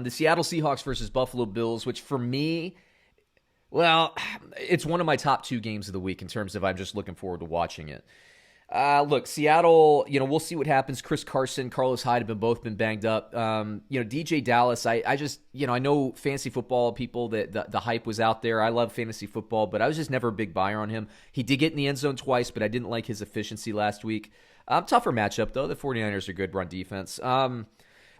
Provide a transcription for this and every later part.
The Seattle Seahawks versus Buffalo Bills, which for me, well, it's one of my top two games of the week in terms of I'm just looking forward to watching it. Look, Seattle, we'll see what happens. Chris Carson, Carlos Hyde have both been banged up. DJ Dallas, I just, I know fantasy football people that the hype was out there. I love fantasy football, but I was just never a big buyer on him. He did get in the end zone twice, but I didn't like his efficiency last week. Tougher matchup, though. The 49ers are good run defense.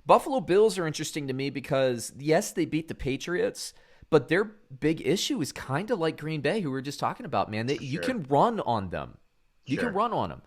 Buffalo Bills are interesting to me because, yes, they beat the Patriots, but their big issue is kind of like Green Bay, who we were just talking about, man. You can run on them. You can run on them.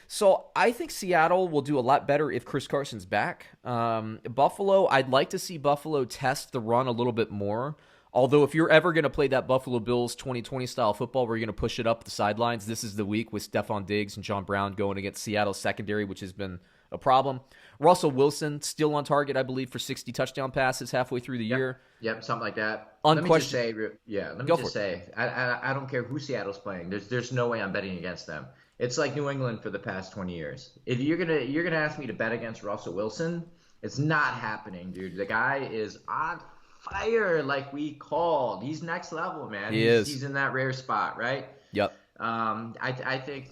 So I think Seattle will do a lot better if Chris Carson's back. Buffalo, I'd like to see Buffalo test the run a little bit more. Although if you're ever going to play that Buffalo Bills 2020 style football where you're going to push it up the sidelines, this is the week with Stephon Diggs and John Brown going against Seattle's secondary, which has been a problem. Russell Wilson still on target, I believe, for 60 touchdown passes halfway through the year. Yep, something like that. Unquestioned. Let me just say, I don't care who Seattle's playing. There's no way I'm betting against them. It's like New England for the past 20 years. If you're gonna ask me to bet against Russell Wilson, it's not happening, dude. The guy is on fire, like we called. He's next level, man. He's in that rare spot, right? Yep. I think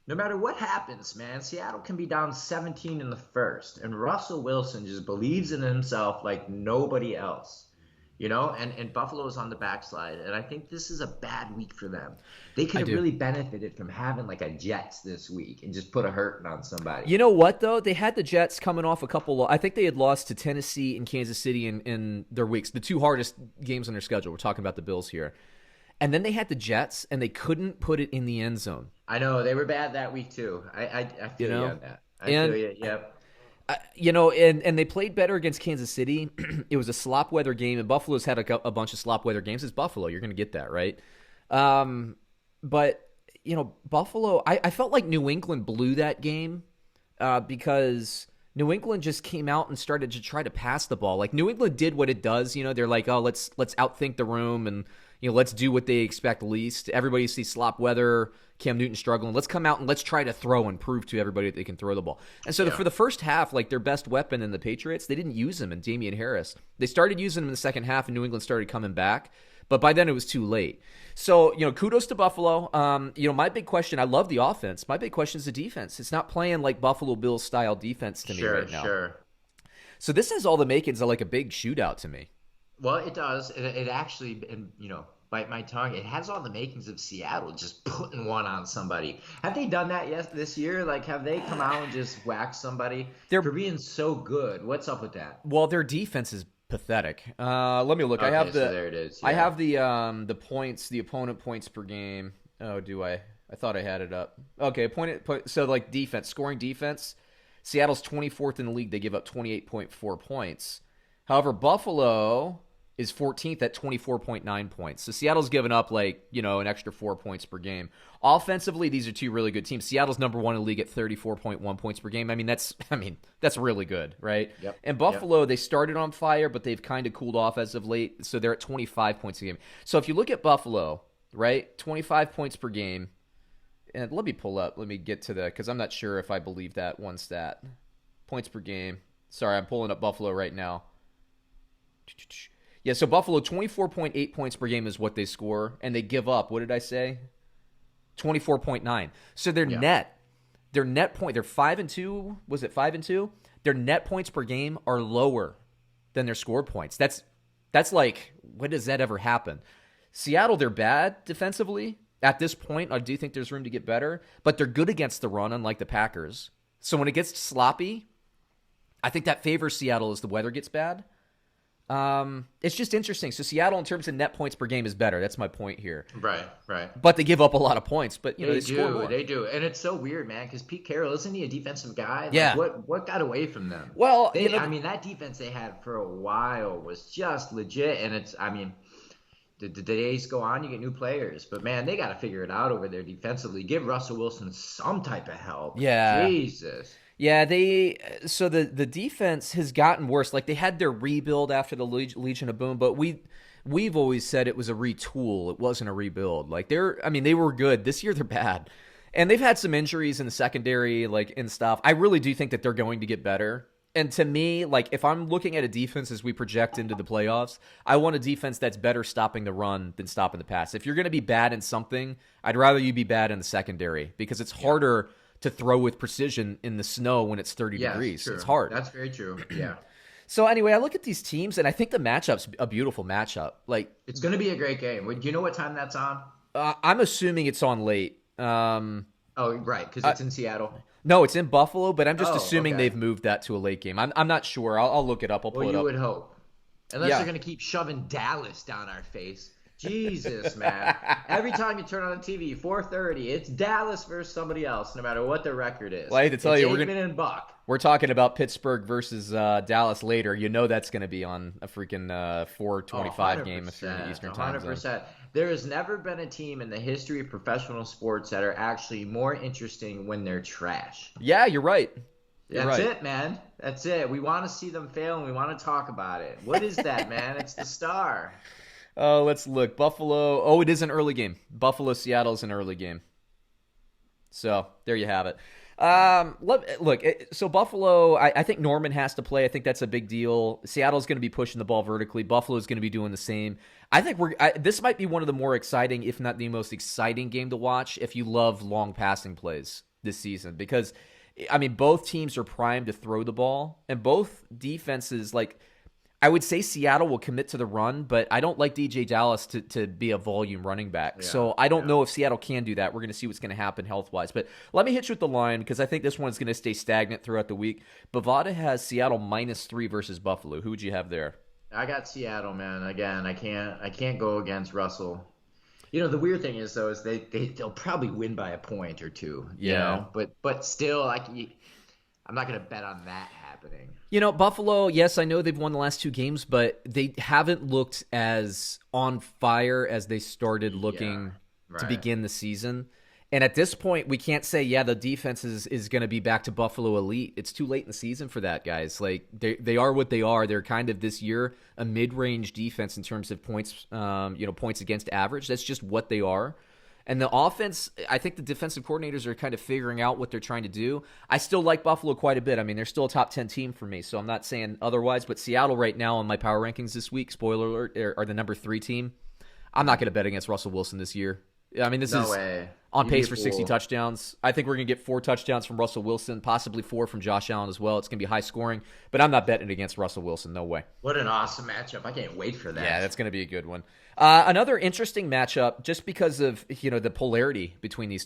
no matter what happens, man, Seattle can be down 17 in the first, and Russell Wilson just believes in himself like nobody else. And Buffalo's on the backslide, and I think this is a bad week for them. They could have really benefited from having like a Jets this week and just put a hurting on somebody. You know what, though? They had the Jets coming off a couple. I think they had lost to Tennessee and Kansas City in their weeks, the two hardest games on their schedule. We're talking about the Bills here. And then they had the Jets, and they couldn't put it in the end zone. I know. They were bad that week, too. I feel you on that. I feel you, yep. And they played better against Kansas City. It was a slop weather game, and Buffalo's had a bunch of slop weather games. It's Buffalo. You're going to get that, right? But, Buffalo, I felt like New England blew that game because New England just came out and started to try to pass the ball. Like, New England did what it does. They're like, oh, let's outthink the room and, let's do what they expect least. Everybody sees slop weather, Cam Newton struggling. Let's come out and let's try to throw and prove to everybody that they can throw the ball. And so for the first half, like their best weapon in the Patriots, they didn't use him in Damian Harris. They started using him in the second half, and New England started coming back. But by then it was too late. So, kudos to Buffalo. My big question, I love the offense. My big question is the defense. It's not playing like Buffalo Bills style defense to me right now. Sure. So this has all the makings of like a big shootout to me. Well, it does. It actually, bite my tongue. It has all the makings of Seattle just putting one on somebody. Have they done that this year? Like, have they come out and just whacked somebody for being so good? What's up with that? Well, their defense is pathetic. Let me look. Okay, there it is. Yeah. I have the points, the opponent points per game. Oh, do I? I thought I had it up. Okay, so like defense, scoring defense. Seattle's 24th in the league. They give up 28.4 points. However, Buffalo is 14th at 24.9 points. So Seattle's given up an extra 4 points per game. Offensively, these are two really good teams. Seattle's number one in the league at 34.1 points per game. That's really good, right? Yep. And Buffalo, They started on fire, but they've kind of cooled off as of late. So they're at 25 points a game. So if you look at Buffalo, right, 25 points per game. And let me get to because I'm not sure if I believe that one stat. Points per game. Sorry, I'm pulling up Buffalo right now. Yeah, so Buffalo, 24.8 points per game is what they score, and they give up, what did I say? 24.9. So their net point, they're 5-2, was it 5-2? Their net points per game are lower than their scored points. That's like, when does that ever happen? Seattle, they're bad defensively. At this point, I do think there's room to get better, but they're good against the run, unlike the Packers. So when it gets sloppy, I think that favors Seattle as the weather gets bad. It's just interesting. So Seattle, in terms of net points per game, is better. That's my point here. Right. But they give up a lot of points. But they score more. They do, and it's so weird, man. Because Pete Carroll, isn't he a defensive guy? Like, yeah. What got away from them? Well, that defense they had for a while was just legit, and the days go on, you get new players, but man, they got to figure it out over there defensively. Give Russell Wilson some type of help. Yeah. Jesus. Yeah, so the defense has gotten worse. Like, they had their rebuild after the Legion of Boom, but we've always said it was a retool. It wasn't a rebuild. Like, they were good. This year they're bad. And they've had some injuries in the secondary, and stuff. I really do think that they're going to get better. And to me, like, if I'm looking at a defense as we project into the playoffs, I want a defense that's better stopping the run than stopping the pass. If you're going to be bad in something, I'd rather you be bad in the secondary because it's harder to throw with precision in the snow when it's 30 degrees. True. It's hard. That's very true. Yeah. So anyway, I look at these teams, and I think the matchup's a beautiful matchup. Like, it's going to be a great game. Do you know what time that's on? I'm assuming it's on late. Oh, right, because it's in Seattle. No, it's in Buffalo, but I'm just assuming okay. they've moved that to a late game. I'm not sure. I'll look it up. I'll pull it up. Well, you would hope. Unless they're going to keep shoving Dallas down our face. Jesus, man. Every time you turn on the TV, 4:30, it's Dallas versus somebody else, no matter what their record is. Well, I hate to tell you, we're talking about Pittsburgh versus Dallas later. You know that's going to be on a freaking 4:25 game if you're in the Eastern time zone. 100%. There has never been a team in the history of professional sports that are actually more interesting when they're trash. Yeah, you're right. That's it, man. That's it. We want to see them fail, and we want to talk about it. What is that, man? It's the Star. Oh, let's look. Buffalo. Oh, it is an early game. Buffalo-Seattle is an early game. So there you have it. Look, so Buffalo, I think Norman has to play. I think that's a big deal. Seattle's going to be pushing the ball vertically. Buffalo's going to be doing the same. I think this might be one of the more exciting, if not the most exciting game to watch if you love long passing plays this season. Because, I mean, both teams are primed to throw the ball. And both defenses, like, I would say Seattle will commit to the run, but I don't like DJ Dallas to be a volume running back. So I don't know if Seattle can do that. We're going to see what's going to happen health-wise. But let me hit you with the line because I think this one's going to stay stagnant throughout the week. Bovada has Seattle -3 versus Buffalo. Who would you have there? I got Seattle, man. Again, I can't go against Russell. You know, the weird thing is, though, is they'll probably win by a point or two. You know? But still, I'm not going to bet on that happening. You know, Buffalo, yes, I know they've won the last 2 games, but they haven't looked as on fire as they started looking to begin the season. And at this point, we can't say, the defense is going to be back to Buffalo elite. It's too late in the season for that, guys. Like, they are what they are. They're kind of this year a mid-range defense in terms of points, points against average. That's just what they are. And the offense, I think the defensive coordinators are kind of figuring out what they're trying to do. I still like Buffalo quite a bit. I mean, they're still a top 10 team for me, so I'm not saying otherwise. But Seattle right now on my power rankings this week, spoiler alert, are the number 3 team. I'm not going to bet against Russell Wilson this year. I mean, this is on pace for 60 touchdowns. I think we're going to get 4 touchdowns from Russell Wilson, possibly 4 from Josh Allen as well. It's going to be high scoring, but I'm not betting against Russell Wilson. No way. What an awesome matchup. I can't wait for that. Yeah, that's going to be a good one. Another interesting matchup just because of, the polarity between these